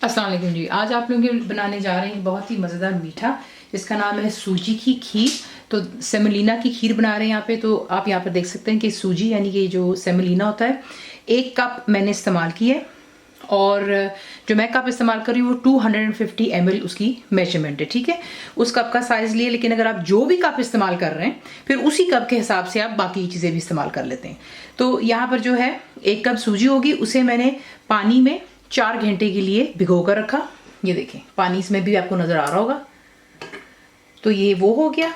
अस्सलाम वालेकुम जी। आज आप लोग बनाने जा रहे हैं बहुत ही मज़ेदार मीठा, जिसका नाम है सूजी की खीर। तो सेमोलिना की खीर बना रहे हैं यहाँ पे। तो आप यहाँ पर देख सकते हैं कि सूजी यानी कि जो सेमोलिना होता है 1 कप मैंने इस्तेमाल किया है, और जो मैं कप इस्तेमाल कर रही हूँ वो 250 ml उसकी मेजरमेंट है। ठीक है, उस कप का साइज़ लिए, लेकिन अगर आप जो भी कप इस्तेमाल कर रहे हैं फिर उसी कप के हिसाब से आप बाकी चीज़ें भी इस्तेमाल कर लेते हैं। तो यहाँ पर जो है 1 कप सूजी होगी, उसे मैंने पानी में 4 घंटे के लिए भिगो कर रखा। ये देखें, पानी इसमें भी आपको नज़र आ रहा होगा। तो ये वो हो गया।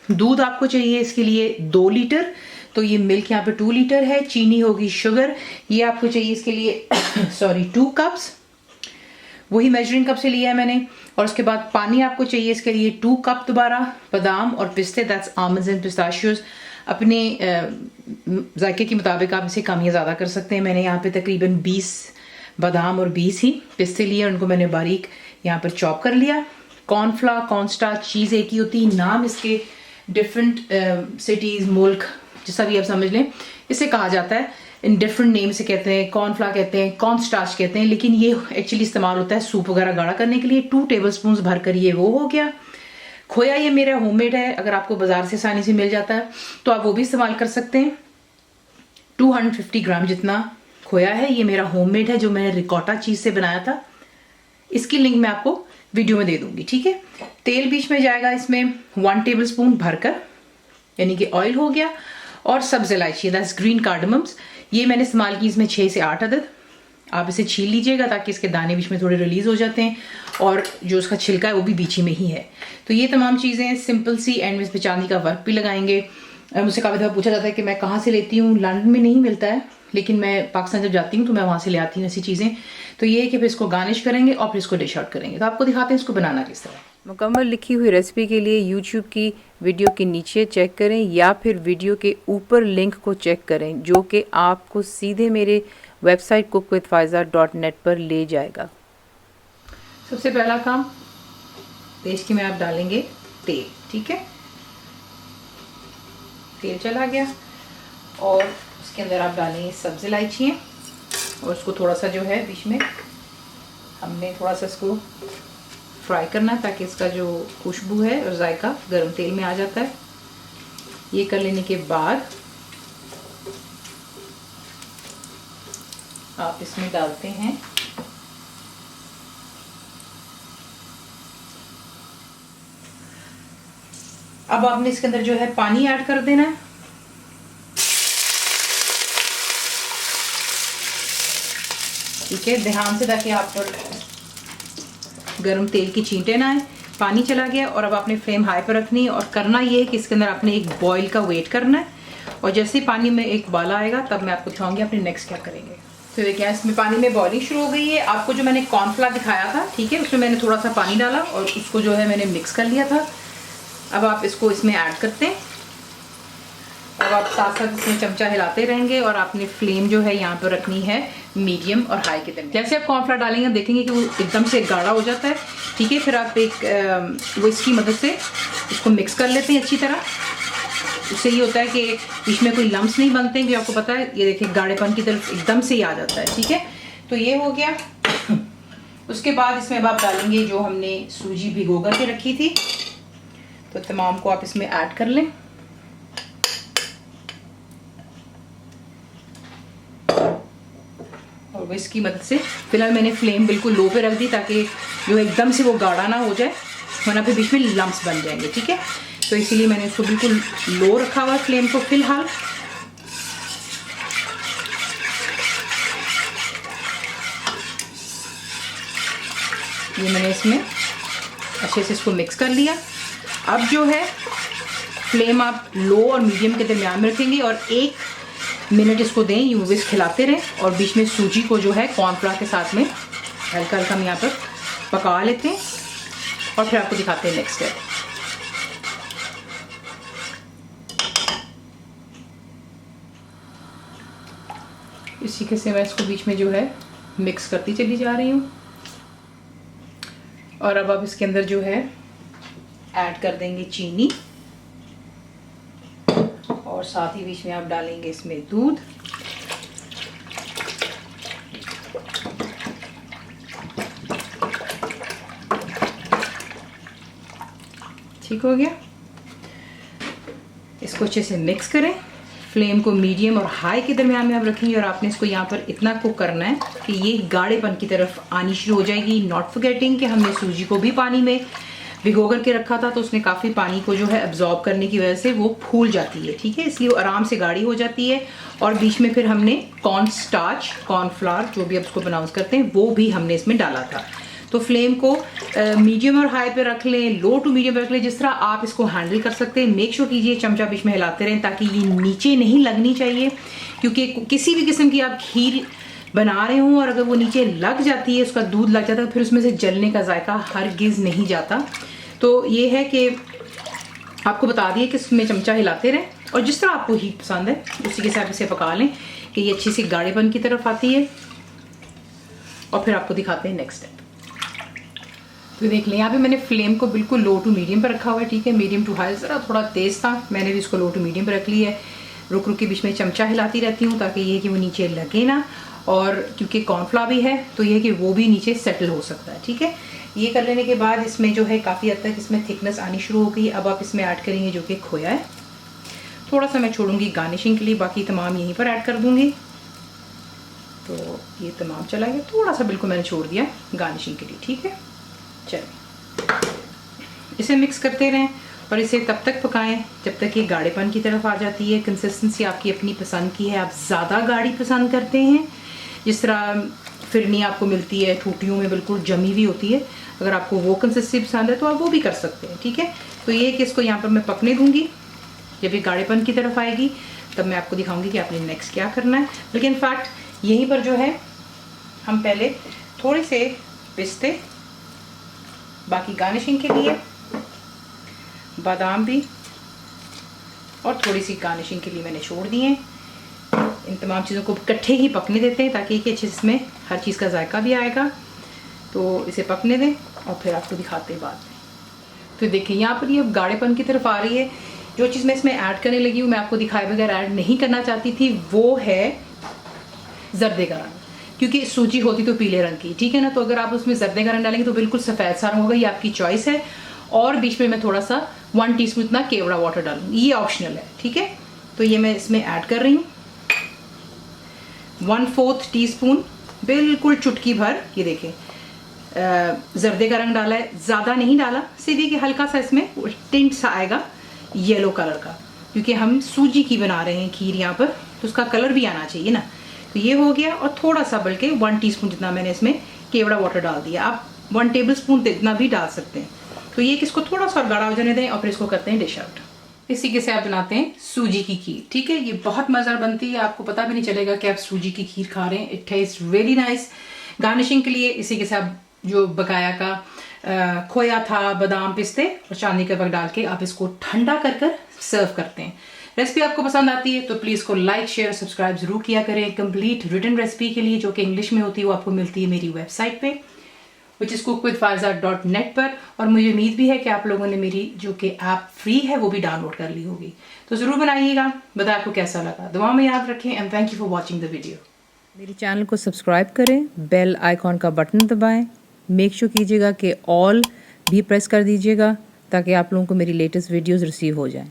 दूध आपको चाहिए इसके लिए 2 लीटर। तो ये मिल्क यहाँ पे 2 लीटर है। चीनी होगी, शुगर, ये आपको चाहिए इसके लिए सॉरी 2 कप्स, वही मेजरिंग कप से लिया है मैंने। और उसके बाद पानी आपको चाहिए इसके लिए 2 कप। दोबारा बादाम और पिस्ते, दैट्स आलमंड्स एंड पिस्ताशियोज, अपने जायके के मुताबिक आप इसे कम या ज़्यादा कर सकते हैं। मैंने यहाँ पे तकरीबन 20 बादाम और 20 ही पिस्ते लिए, उनको मैंने बारीक यहाँ पर चॉप कर लिया। कॉर्नफ्लावर, कॉर्नस्टार्च चीज़ एक ही होती है, नाम इसके डिफरेंट सिटीज़, मुल्क, जैसा भी आप समझ लें, इसे कहा जाता है। इन डिफरेंट नेम से कहते हैं, कॉर्नफ्लावर कहते हैं, कॉर्नस्टार्च कहते हैं, लेकिन ये एक्चुअली इस्तेमाल होता है सूप वगैरह गाढ़ा करने के लिए। 2 टेबलस्पून भर कर ये वो हो गया। खोया ये मेरा होममेड है, अगर आपको बाजार से आसानी से मिल जाता है तो आप वो भी इस्तेमाल कर सकते हैं। 250 ग्राम जितना खोया है, ये मेरा होममेड है जो मैंने रिकॉटा चीज़ से बनाया था। इसकी लिंक मैं आपको वीडियो में दे दूंगी। ठीक है, तेल बीच में जाएगा इसमें 1 टेबलस्पून भरकर, यानी कि ऑयल हो गया। और सब्ज इलायची, दैट्स ग्रीन कार्डमम्स, ये मैंने इस्तेमाल की इसमें 6 से 8 अदद। आप इसे छील लीजिएगा ताकि इसके दाने बीच में थोड़े रिलीज हो जाते हैं, और जो उसका छिलका है वो भी बीच में ही है। तो ये तमाम चीज़ें सिंपल सी, एंड में इस पर चांदी का वर्क भी लगाएंगे। मुझसे काफ़ी दफ़ा पूछा जाता है कि मैं कहाँ से लेती हूँ, लंदन में नहीं मिलता है, लेकिन मैं पाकिस्तान जब जाती हूँ तो मैं वहाँ से ले आती हूँ ऐसी चीज़ें। तो ये है कि फिर इसको गार्निश करेंगे और फिर इसको डिश आउट करेंगे। तो आपको दिखाते हैं इसको बनाना किस तरह। मुकम्मल लिखी हुई रेसिपी के लिए यूट्यूब की वीडियो के नीचे चेक करें या फिर वीडियो के ऊपर लिंक को चेक करें, जो कि आपको सीधे मेरे वेबसाइट cookWithFaiza.net पर ले जाएगा। सबसे पहला काम, पेस्ट में आप डालेंगे तेल। ठीक है, तेल चला गया और उसके अंदर आप डालेंगे सब्ज़ इलायचियाँ, और उसको थोड़ा सा जो है बीच में हमने थोड़ा सा इसको फ्राई करना है ताकि इसका जो खुशबू है और जायका गर्म तेल में आ जाता है। ये कर लेने के बाद आप इसमें डालते हैं अब आपने इसके अंदर जो है पानी ऐड कर देना है। ठीक है, ध्यान से, ताकि आप पर गरम तेल की छींटे ना आए। पानी चला गया और अब आपने फ्लेम हाई पर रखनी है, और करना ये है कि इसके अंदर आपने एक बॉईल का वेट करना है, और जैसे ही पानी में एक उबाला आएगा तब मैं आपको दिखाऊंगी आपने नेक्स्ट क्या करेंगे। तो देखिए, इसमें पानी में बॉइलिंग शुरू हो गई है। आपको जो मैंने कॉर्नफ्लावर दिखाया था, ठीक है, उसमें मैंने थोड़ा सा पानी डाला और उसको जो है मैंने मिक्स कर लिया था। अब आप इसको इसमें ऐड करते हैं और आप साथ साथ इसमें चमचा हिलाते रहेंगे, और आपने फ्लेम जो है यहाँ पर रखनी है मीडियम और हाई के दरमियान। जैसे आप कॉर्नफ्लावर डालेंगे देखेंगे कि वो एकदम से गाढ़ा हो जाता है। ठीक है, फिर आप एक विस्क की मदद से इसको मिक्स कर लेते हैं अच्छी तरह। उससे ये होता है कि बीच में कोई लम्स नहीं बनते हैं, कि आपको पता है, ये देखिए गाढ़ेपन की तरफ एकदम से ही आ जाता है। ठीक है, तो ये हो गया। उसके बाद इसमें अब आप डालेंगे जो हमने सूजी भिगो कर के रखी थी, तो तमाम को आप इसमें ऐड कर लें। और विस्क की मदद से, फिलहाल मैंने फ्लेम बिल्कुल लो पे रख दी ताकि जो एकदम से वो गाढ़ा ना हो जाए, वरना फिर बीच में लम्स बन जाएंगे। ठीक है, तो इसीलिए मैंने इसको बिल्कुल लो रखा हुआ फ्लेम को फिलहाल। ये मैंने इसमें अच्छे से इसको मिक्स कर लिया। अब जो है फ्लेम आप लो और मीडियम के दरमियान में रखेंगे, और 1 मिनट इसको दें, यूँ विस्क खिलाते रहें, और बीच में सूजी को जो है कॉर्नफ्लावर के साथ में हल्का हल्का हम यहाँ पर पका लेते हैं, और फिर आपको दिखाते हैं नेक्स्ट स्टेप। इस तरीके से मैं इसको बीच में जो है मिक्स करती चली जा रही हूँ, और अब आप इसके अंदर जो है ऐड कर देंगे चीनी, और साथ ही बीच में आप डालेंगे इसमें दूध। ठीक हो गया। इसको अच्छे से मिक्स करें। फ्लेम को मीडियम और हाई के दरमियान में आप रखेंगे और आपने इसको यहाँ पर इतना कुक करना है कि ये गाढ़ेपन की तरफ आनी शुरू हो जाएगी। नॉट फॉरगेटिंग कि हमने सूजी को भी पानी में भिगो करके रखा था, तो उसने काफ़ी पानी को जो है अब्जॉर्ब करने की वजह से वो फूल जाती है, ठीक है, इसलिए वो आराम से गाढ़ी हो जाती है। और बीच में फिर हमने कॉर्न स्टार्च, कॉर्नफ्लावर, जो भी आप उसको प्रोनाउंस करते हैं, वो भी हमने इसमें डाला था। तो फ्लेम को मीडियम और हाई पे रख लें, लो टू मीडियम पे रख लें, जिस तरह आप इसको हैंडल कर सकते हैं। मेक श्योर कीजिए चमचा बीच में हिलाते रहें ताकि ये नीचे नहीं लगनी चाहिए, क्योंकि किसी भी किस्म की आप खीर बना रहे हो और अगर वो नीचे लग जाती है, उसका दूध लग जाता है, फिर उसमें से जलने का जायका हरगिज़ नहीं जाता। तो ये है कि आपको बता दिए कि इसमें चमचा हिलाते रहें और जिस तरह आपको हीट पसंद है उसी के हिसाब से पका लें कि ये अच्छी सी गाढ़ेपन की तरफ आती है। और फिर आपको दिखाते हैं नेक्स्ट स्टेप। तो देख लें, यहाँ पे मैंने फ्लेम को बिल्कुल लो टू मीडियम पर रखा हुआ है, ठीक है। मीडियम टू हाई ज़रा थोड़ा तेज़ था, मैंने भी इसको लो टू मीडियम पर रख लिया है। रुक रुक के बीच में चमचा हिलाती रहती हूँ ताकि ये कि वो नीचे लगे ना, और क्योंकि कॉर्नफ्लावर भी है तो ये कि वो भी नीचे सेटल हो सकता है, ठीक है। ये कर लेने के बाद इसमें जो है काफ़ी हद तक इसमें थिकनेस आनी शुरू हो गई। अब आप इसमें ऐड करेंगे जो कि खोया है, थोड़ा सा मैं छोड़ूंगी गार्निशिंग के लिए, बाकी तमाम यहीं पर ऐड कर दूंगी। तो ये तमाम चला गया, थोड़ा सा बिल्कुल मैंने छोड़ दिया गार्निशिंग के लिए, ठीक है। चलिए इसे मिक्स करते रहें और इसे तब तक पकाएं जब तक ये गाढ़ेपन की तरफ आ जाती है। कंसिस्टेंसी आपकी अपनी पसंद की है, आप ज़्यादा गाढ़ी पसंद करते हैं, जिस तरह फिरनी आपको मिलती है ठूठियों में बिल्कुल जमी हुई होती है, अगर आपको वो कंसिस्टेंसी पसंद है तो आप वो भी कर सकते हैं, ठीक है। तो ये कि इसको यहाँ पर मैं पकने दूंगी, जब ये गाढ़ेपन की तरफ आएगी तब मैं आपको दिखाऊंगी कि आपने नेक्स्ट क्या करना है। लेकिन इनफैक्ट यहीं पर जो है हम पहले थोड़े से पिस्ते, बाकी गार्निशिंग के लिए बादाम भी और थोड़ी सी गार्निशिंग के लिए मैंने छोड़ दिए हैं। इन तमाम चीज़ों को इकट्ठे ही पकने देते हैं ताकि कि अच्छे से इसमें हर चीज़ का जायका भी आएगा। तो इसे पकने दें और फिर आपको दिखाते हैं बाद में। तो देखिए यहाँ पर ये अब गाढ़ेपन की तरफ आ रही है। जो चीज़ मैं इसमें ऐड करने लगी हूँ, मैं आपको दिखाए बगैर ऐड नहीं करना चाहती थी, वो है जर्दे का रंग, क्योंकि सूजी होती तो पीले रंग की, ठीक है ना। तो अगर आप उसमें जर्दे का रंग डालेंगे तो बिल्कुल सफ़ेद सा रंग होगा, ये आपकी चॉइस है। और बीच में मैं थोड़ा सा 1 टीस्पून इतना केवड़ा वाटर डालूंगी, ये ऑप्शनल है, ठीक है। तो ये मैं इसमें ऐड कर रही हूँ 1/4 टीस्पून, बिल्कुल चुटकी भर। ये देखें जर्दे का रंग डाला है, ज़्यादा नहीं डाला, सीधे कि हल्का सा इसमें टिंट सा आएगा येलो कलर का, क्योंकि हम सूजी की बना रहे हैं खीर यहाँ पर, तो उसका कलर भी आना चाहिए ना। तो ये हो गया। और थोड़ा सा बल्कि 1 टीस्पून जितना मैंने इसमें केवड़ा वाटर डाल दिया, आप 1 टेबलस्पून इतना भी डाल सकते हैं। तो ये किसको थोड़ा सा गाढ़ा हो जाने दें और फिर इसको करते हैं डिश आउट। इसी के से आप बनाते हैं सूजी की खीर, ठीक है। ये बहुत मज़ेदार बनती है, आपको पता भी नहीं चलेगा कि आप सूजी की खीर खा रहे हैं। It taste really nice. Garnishing के लिए इसी के साथ जो बकाया का खोया था, बादाम, पिस्ते और चांदी का वक्त डाल के आप इसको ठंडा कर कर सर्व करते हैं। रेसिपी आपको पसंद आती है तो प्लीज़ को लाइक, शेयर, सब्सक्राइब जरूर किया करें। कंप्लीट रिटन रेसिपी के लिए जो कि इंग्लिश में होती है वो आपको मिलती है मेरी वेबसाइट पे, विच इज़ cookwithfaiza.net पर। और मुझे उम्मीद भी है कि आप लोगों ने मेरी जो कि ऐप फ्री है वो भी डाउनलोड कर ली होगी। तो ज़रूर बनाइएगा, बताएं आपको कैसा लगा। दुआ में याद रखें and thank you for watching the video. मेरे चैनल को सब्सक्राइब करें, बेल आइकॉन का बटन दबाएं, मेक श्योर कीजिएगा कि ऑल भी प्रेस कर दीजिएगा ताकि आप लोगों को मेरी लेटेस्ट वीडियोस रिसीव हो जाएं।